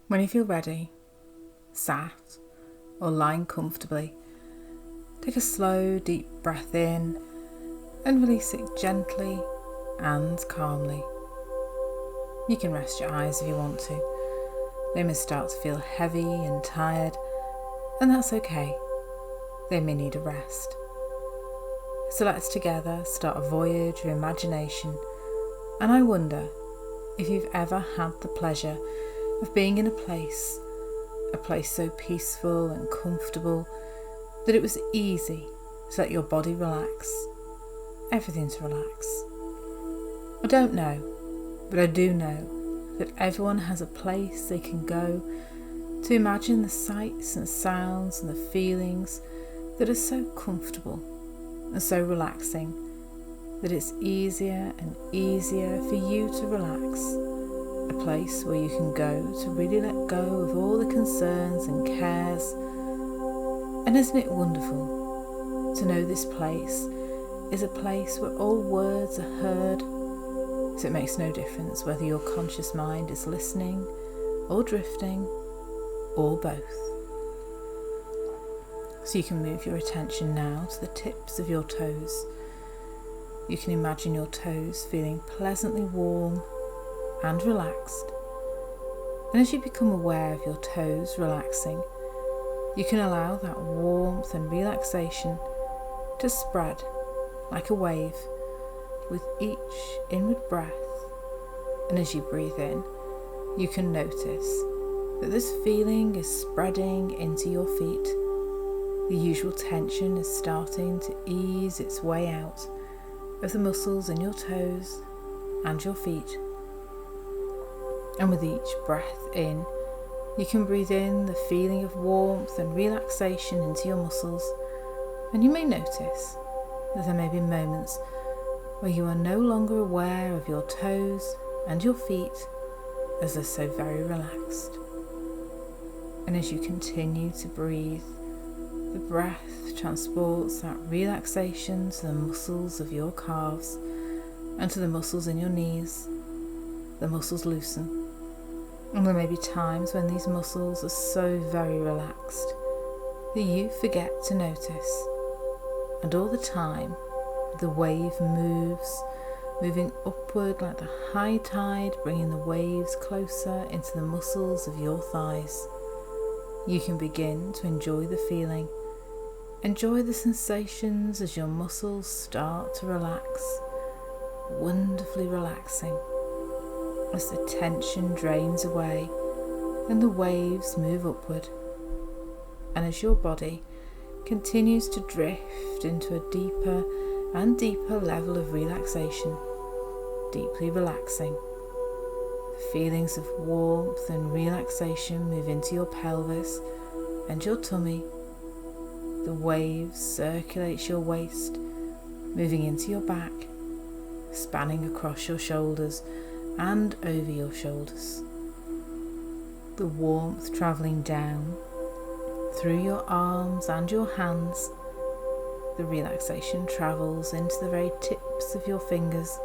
When you feel ready, sat or lying comfortably, take a slow, deep breath in and release it gently and calmly. You can rest your eyes if you want to. They may start to feel heavy and tired, and that's okay. They may need a rest. So let's together start a voyage of imagination, and I wonder if you've ever had the pleasure of being in a place so peaceful and comfortable that it was easy to let your body relax, everything to relax. I don't know, but I do know that everyone has a place they can go to imagine the sights and sounds and the feelings that are so comfortable and so relaxing that it's easier and easier for you to relax. A place where you can go to really let go of all the concerns and cares. And isn't it wonderful to know this place is a place where all words are heard, so it makes no difference whether your conscious mind is listening or drifting or both. So you can move your attention now to the tips of your toes. You can imagine your toes feeling pleasantly warm and relaxed. And as you become aware of your toes relaxing, you can allow that warmth and relaxation to spread like a wave with each inward breath. And as you breathe in, you can notice that this feeling is spreading into your feet. The usual tension is starting to ease its way out of the muscles in your toes and your feet. And with each breath in, you can breathe in the feeling of warmth and relaxation into your muscles, and you may notice that there may be moments where you are no longer aware of your toes and your feet as they're so very relaxed. And as you continue to breathe, the breath transports that relaxation to the muscles of your calves and to the muscles in your knees. The muscles loosen. And there may be times when these muscles are so very relaxed that you forget to notice. And all the time, the wave moves, moving upward like the high tide, bringing the waves closer into the muscles of your thighs. You can begin to enjoy the feeling. Enjoy the sensations as your muscles start to relax, wonderfully relaxing. As the tension drains away and the waves move upward, and as your body continues to drift into a deeper and deeper level of relaxation, deeply relaxing, the feelings of warmth and relaxation move into your pelvis and your tummy. The waves circulate your waist, moving into your back, spanning across your shoulders and over your shoulders. The warmth travelling down through your arms and your hands. The relaxation travels into the very tips of your fingers,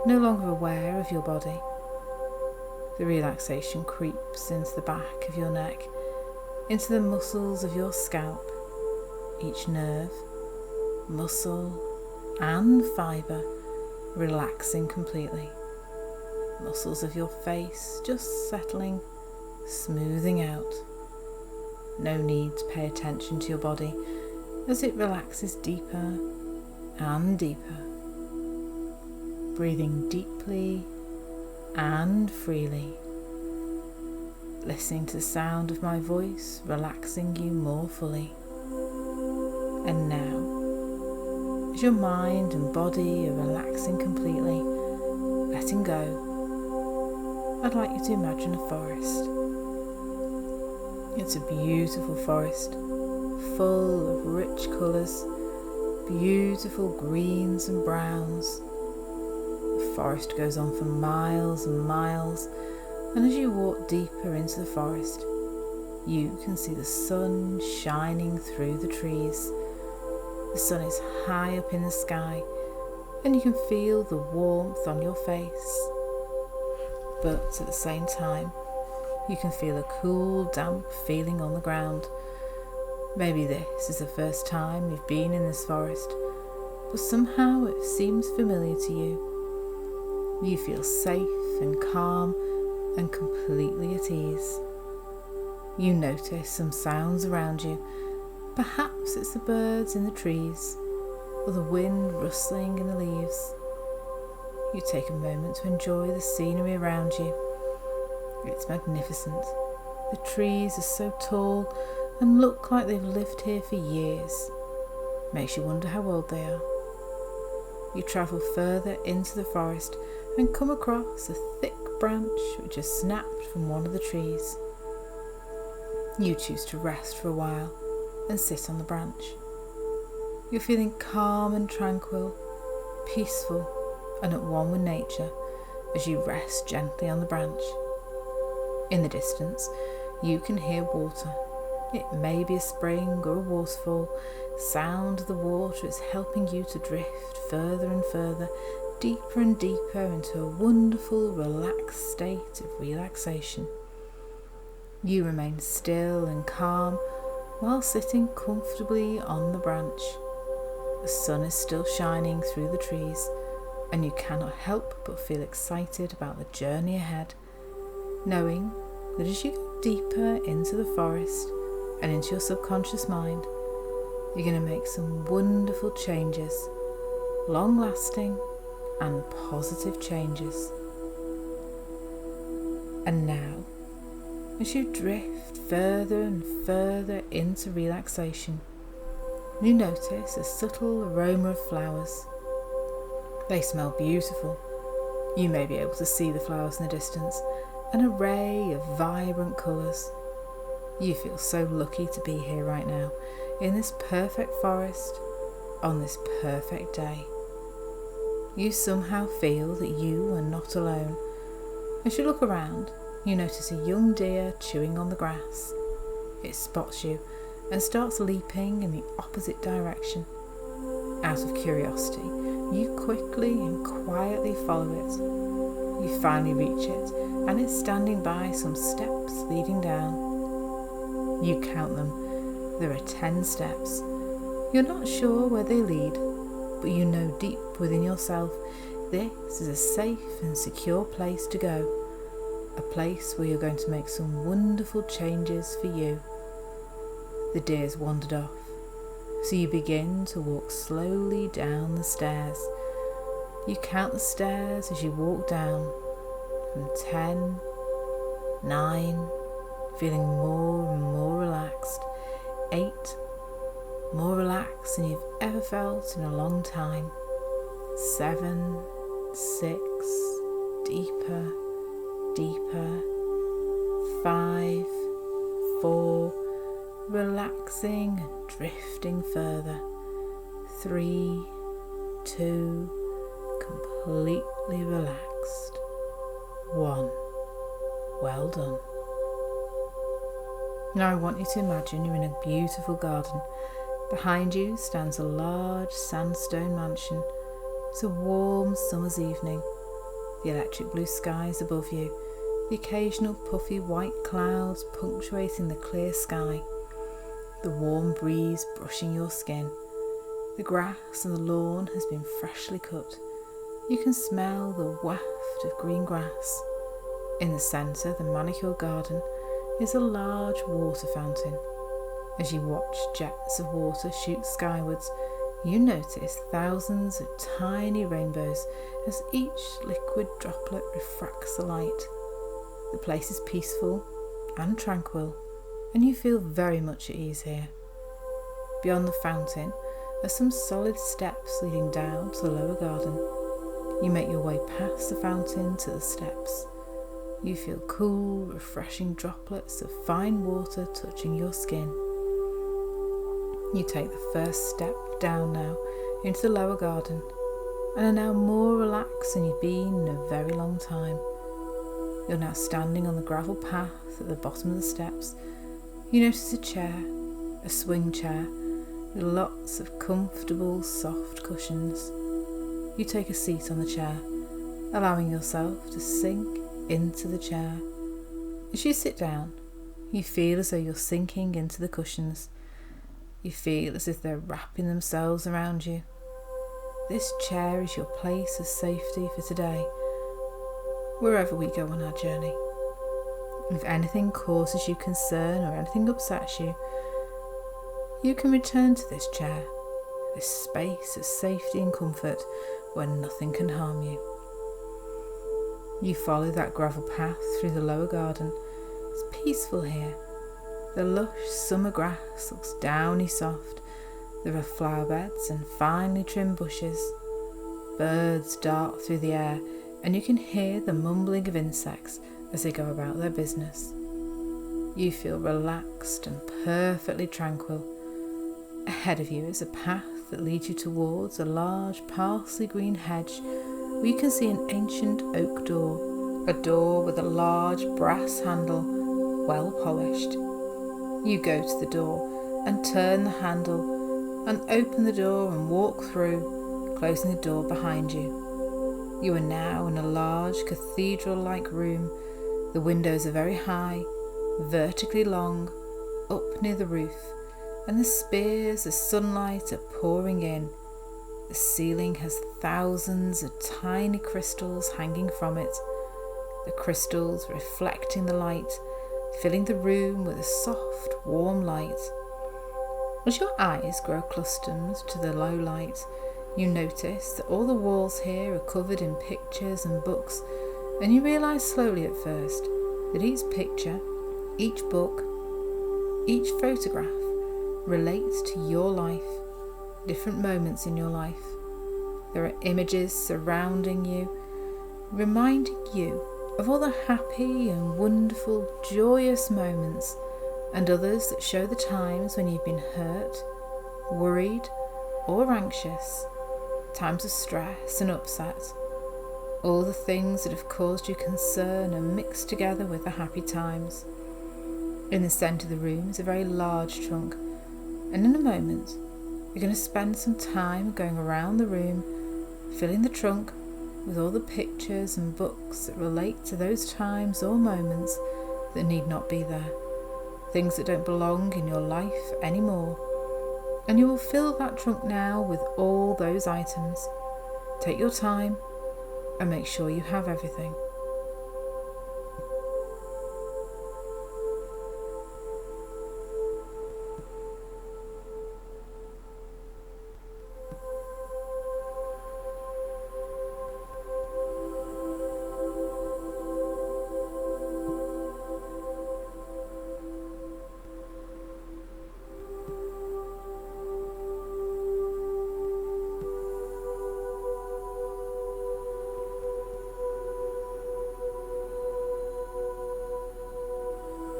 no longer aware of your body. The relaxation creeps into the back of your neck, into the muscles of your scalp. Each nerve, muscle and fibre relaxing completely. Muscles of your face just settling, smoothing out. No need to pay attention to your body as it relaxes deeper and deeper. Breathing deeply and freely. Listening to the sound of my voice, relaxing you more fully. And now, as your mind and body are relaxing completely, letting go, I'd like you to imagine a forest. It's a beautiful forest, full of rich colours, beautiful greens and browns. The forest goes on for miles and miles, and as you walk deeper into the forest, you can see the sun shining through the trees. The sun is high up in the sky, and you can feel the warmth on your face. But at the same time, You can feel a cool, damp feeling on the ground. Maybe this is the first time you've been in this forest, but somehow it seems familiar to you. You feel safe and calm and completely at ease. You notice some sounds around you. Perhaps it's the birds in the trees or the wind rustling in the leaves. You take a moment to enjoy the scenery around you. It's magnificent. The trees are so tall and look like they've lived here for years. Makes you wonder how old they are. You travel further into the forest and come across a thick branch which has snapped from one of the trees. You choose to rest for a while and sit on the branch. You're feeling calm and tranquil, peaceful and at one with nature as you rest gently on the branch. In the distance, you can hear water. It may be a spring or a waterfall. Sound of the water is helping you to drift further and further, deeper and deeper into a wonderful, relaxed state of relaxation. You remain still and calm while sitting comfortably on the branch. The sun is still shining through the trees, and you cannot help but feel excited about the journey ahead, knowing that as you go deeper into the forest and into your subconscious mind, you're going to make some wonderful changes, long-lasting and positive changes. And now, as you drift further and further into relaxation, you notice a subtle aroma of flowers. They smell beautiful. You may be able to see the flowers in the distance, an array of vibrant colours. You feel so lucky to be here right now, in this perfect forest, on this perfect day. You somehow feel that you are not alone. As you look around, you notice a young deer chewing on the grass. It spots you and starts leaping in the opposite direction. Out of curiosity, you quickly and quietly follow it. You finally reach it, and it's standing by some steps leading down. You count them. There are 10 steps. You're not sure where they lead, but you know deep within yourself this is a safe and secure place to go. A place where you're going to make some wonderful changes for you. The deer's wandered off, so you begin to walk slowly down the stairs. You count the stairs as you walk down, from 10, 9, feeling more and more relaxed, 8, more relaxed than you've ever felt in a long time, 7, 6, deeper, deeper, 5, 4, relaxing and drifting further, 3, 2, completely relaxed, 1. Well done. Now I want you to imagine you're in a beautiful garden. Behind you stands a large sandstone mansion. It's a warm summer's evening. The electric blue sky is above you, the occasional puffy white clouds punctuating the clear sky, the warm breeze brushing your skin. The grass on the lawn has been freshly cut. You can smell the waft of green grass. In the centre of the manicured garden is a large water fountain. As you watch jets of water shoot skywards, you notice thousands of tiny rainbows as each liquid droplet refracts the light. The place is peaceful and tranquil, and you feel very much at ease here. Beyond the fountain are some solid steps leading down to the lower garden. You make your way past the fountain to the steps. You feel cool, refreshing droplets of fine water touching your skin. You take the first step down now into the lower garden and are now more relaxed than you've been in a very long time. You're now standing on the gravel path at the bottom of the steps. You notice a chair, a swing chair, with lots of comfortable, soft cushions. You take a seat on the chair, allowing yourself to sink into the chair. As you sit down, you feel as though you're sinking into the cushions. You feel as if they're wrapping themselves around you. This chair is your place of safety for today, wherever we go on our journey. If anything causes you concern or anything upsets you, you can return to this chair, this space of safety and comfort where nothing can harm you. You follow that gravel path through the lower garden. It's peaceful here. The lush summer grass looks downy soft. There are flower beds and finely trimmed bushes. Birds dart through the air, and you can hear the mumbling of insects as they go about their business. You feel relaxed and perfectly tranquil. Ahead of you is a path that leads you towards a large parsley green hedge where you can see an ancient oak door, a door with a large brass handle, well polished. You go to the door and turn the handle and open the door and walk through, closing the door behind you. You are now in a large cathedral-like room. The windows are very high, vertically long, up near the roof, and the spears of sunlight are pouring in. The ceiling has thousands of tiny crystals hanging from it, the crystals reflecting the light, filling the room with a soft, warm light. As your eyes grow accustomed to the low light, you notice that all the walls here are covered in pictures and books, and you realise slowly at first that each picture, each book, each photograph relates to your life, different moments in your life. There are images surrounding you, reminding you of all the happy and wonderful, joyous moments, and others that show the times when you've been hurt, worried, or anxious, times of stress and upset. All the things that have caused you concern are mixed together with the happy times. In the centre of the room is a very large trunk, and in a moment you're going to spend some time going around the room, filling the trunk with all the pictures and books that relate to those times or moments that need not be there, things that don't belong in your life anymore. And you will fill that trunk now with all those items. Take your time and make sure you have everything.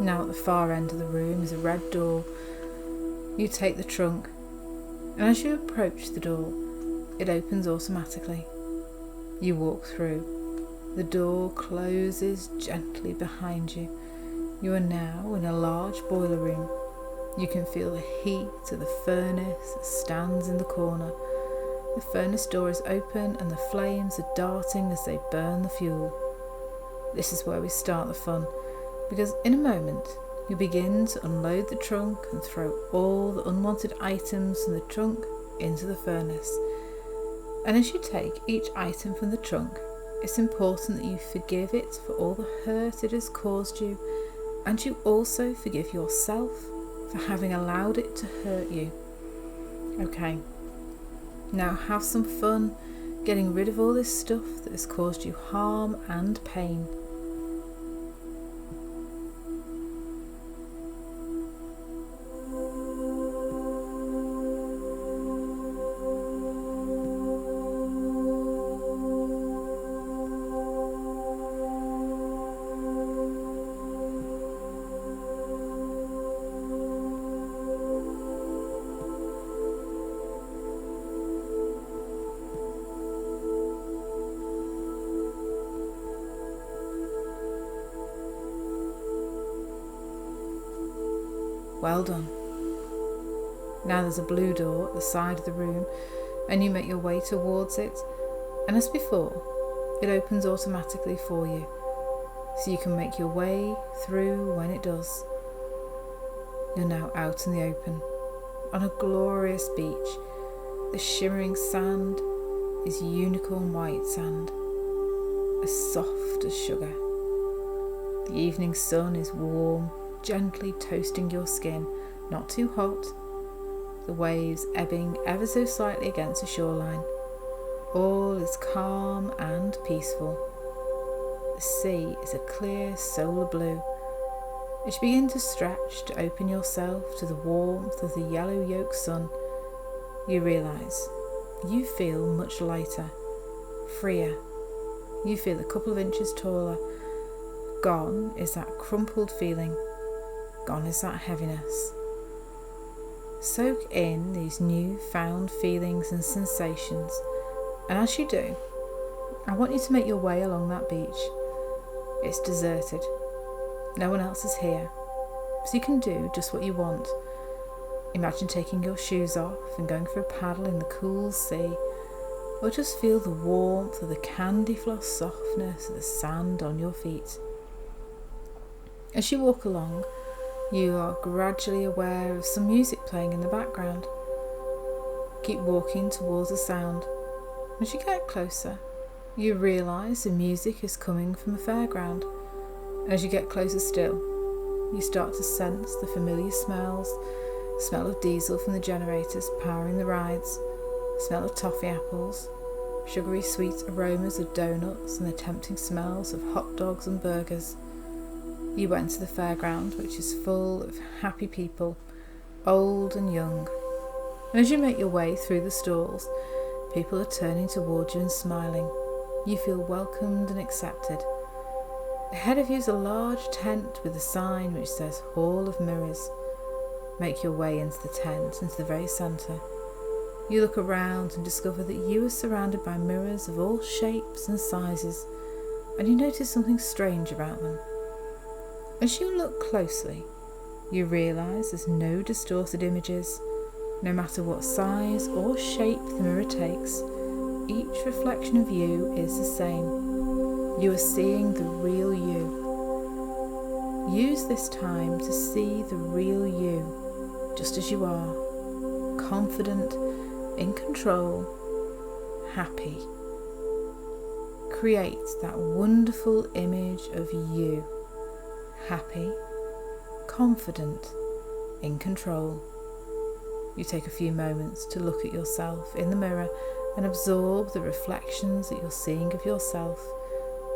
Now at the far end of the room is a red door. You take the trunk, and as you approach the door, it opens automatically. You walk through. The door closes gently behind you. You are now in a large boiler room. You can feel the heat of the furnace that stands in the corner. The furnace door is open and the flames are darting as they burn the fuel. This is where we start the fun, because in a moment you begin to unload the trunk and throw all the unwanted items from the trunk into the furnace. And as you take each item from the trunk, it's important that you forgive it for all the hurt it has caused you, and you also forgive yourself for having allowed it to hurt you. Okay, now have some fun getting rid of all this stuff that has caused you harm and pain. Well done. Now there's a blue door at the side of the room, and you make your way towards it, and as before, it opens automatically for you. so you can make your way through when it does. You're now out in the open, on a glorious beach. The shimmering sand is unicorn white sand, as soft as sugar. The evening sun is warm, gently toasting your skin, not too hot. The waves ebbing ever so slightly against the shoreline. All is calm and peaceful. The sea is a clear solar blue. As you begin to stretch to open yourself to the warmth of the yellow yolk sun, you realise you feel much lighter, freer. You feel a couple of inches taller. Gone is that crumpled feeling. Gone is that heaviness. Soak in these new found feelings and sensations, and as you do, I want you to make your way along that beach. It's deserted. No one else is here, so you can do just what you want. Imagine taking your shoes off and going for a paddle in the cool sea, or just feel the warmth of the candy floss softness of the sand on your feet. As you walk along, you are gradually aware of some music playing in the background. Keep walking towards the sound. As you get closer, you realise the music is coming from a fairground. As you get closer still, you start to sense the familiar smells. Smell of diesel from the generators powering the rides, smell of toffee apples, sugary sweet aromas of donuts, and the tempting smells of hot dogs and burgers. You enter the fairground, which is full of happy people, old and young. And as you make your way through the stalls, people are turning towards you and smiling. You feel welcomed and accepted. Ahead of you is a large tent with a sign which says Hall of Mirrors. Make your way into the tent, into the very centre. You look around and discover that you are surrounded by mirrors of all shapes and sizes, and you notice something strange about them. As you look closely, you realise there's no distorted images. No matter what size or shape the mirror takes, each reflection of you is the same. You are seeing the real you. Use this time to see the real you, just as you are, confident, in control, happy. Create that wonderful image of you, happy, confident, in control. You take a few moments to look at yourself in the mirror and absorb the reflections that you're seeing of yourself,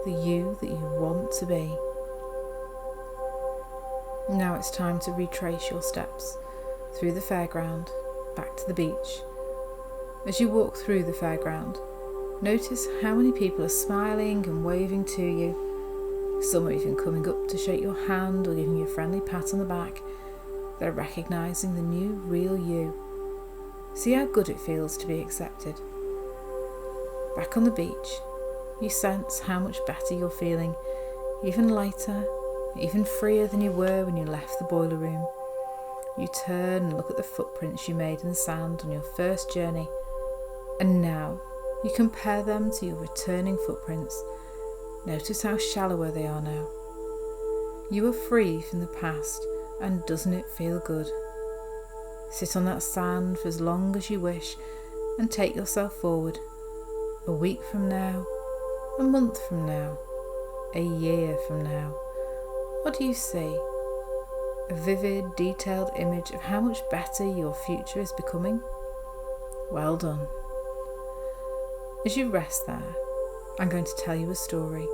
the you that you want to be. Now it's time to retrace your steps through the fairground, back to the beach. As you walk through the fairground, notice how many people are smiling and waving to you. Some are even coming up to shake your hand or giving you a friendly pat on the back. They're recognising the new, real you. See how good it feels to be accepted. Back on the beach, you sense how much better you're feeling, even lighter, even freer than you were when you left the boiler room. You turn and look at the footprints you made in the sand on your first journey, and now you compare them to your returning footprints. Notice how shallower they are now. You are free from the past, and doesn't it feel good? Sit on that sand for as long as you wish and take yourself forward. A week from now, a month from now, a year from now. What do you see? A vivid, detailed image of how much better your future is becoming? Well done. As you rest there, I'm going to tell you a story.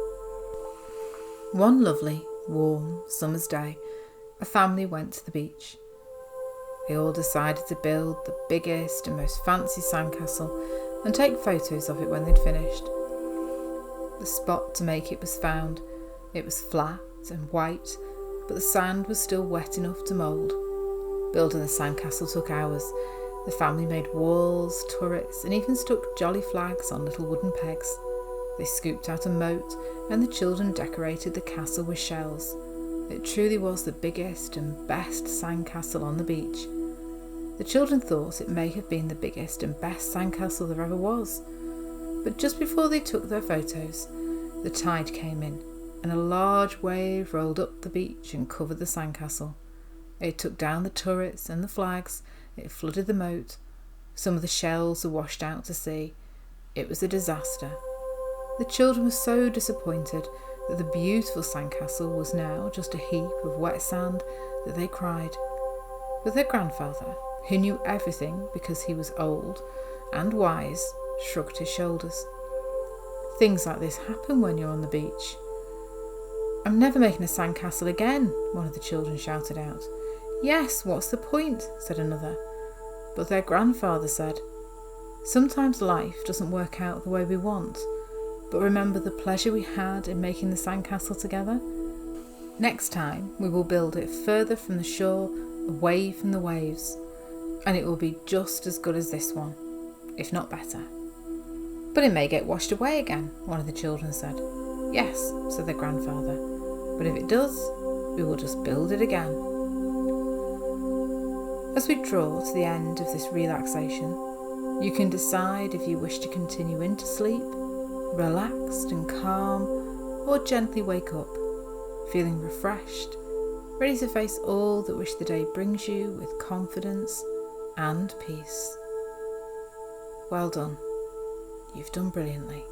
One lovely, warm summer's day, a family went to the beach. They all decided to build the biggest and most fancy sandcastle and take photos of it when they'd finished. The spot to make it was found. It was flat and white, but the sand was still wet enough to mould. Building the sandcastle took hours. The family made walls, turrets, and even stuck jolly flags on little wooden pegs. They scooped out a moat, and the children decorated the castle with shells. It truly was the biggest and best sandcastle on the beach. The children thought it may have been the biggest and best sandcastle there ever was. But just before they took their photos, the tide came in, and a large wave rolled up the beach and covered the sandcastle. It took down the turrets and the flags, it flooded the moat. Some of the shells were washed out to sea. It was a disaster. The children were so disappointed that the beautiful sandcastle was now just a heap of wet sand that they cried. But their grandfather, who knew everything because he was old and wise, shrugged his shoulders. Things like this happen when you're on the beach. I'm never making a sandcastle again, one of the children shouted out. Yes, what's the point? Said another. But their grandfather said, sometimes life doesn't work out the way we want, but remember the pleasure we had in making the sandcastle together? Next time we will build it further from the shore, away from the waves, and it will be just as good as this one, if not better. But it may get washed away again, one of the children said. Yes, said their grandfather, but if it does, we will just build it again. As we draw to the end of this relaxation, you can decide if you wish to continue into sleep, relaxed and calm, or gently wake up, feeling refreshed, ready to face all that which the day brings you with confidence and peace. Well done. You've done brilliantly.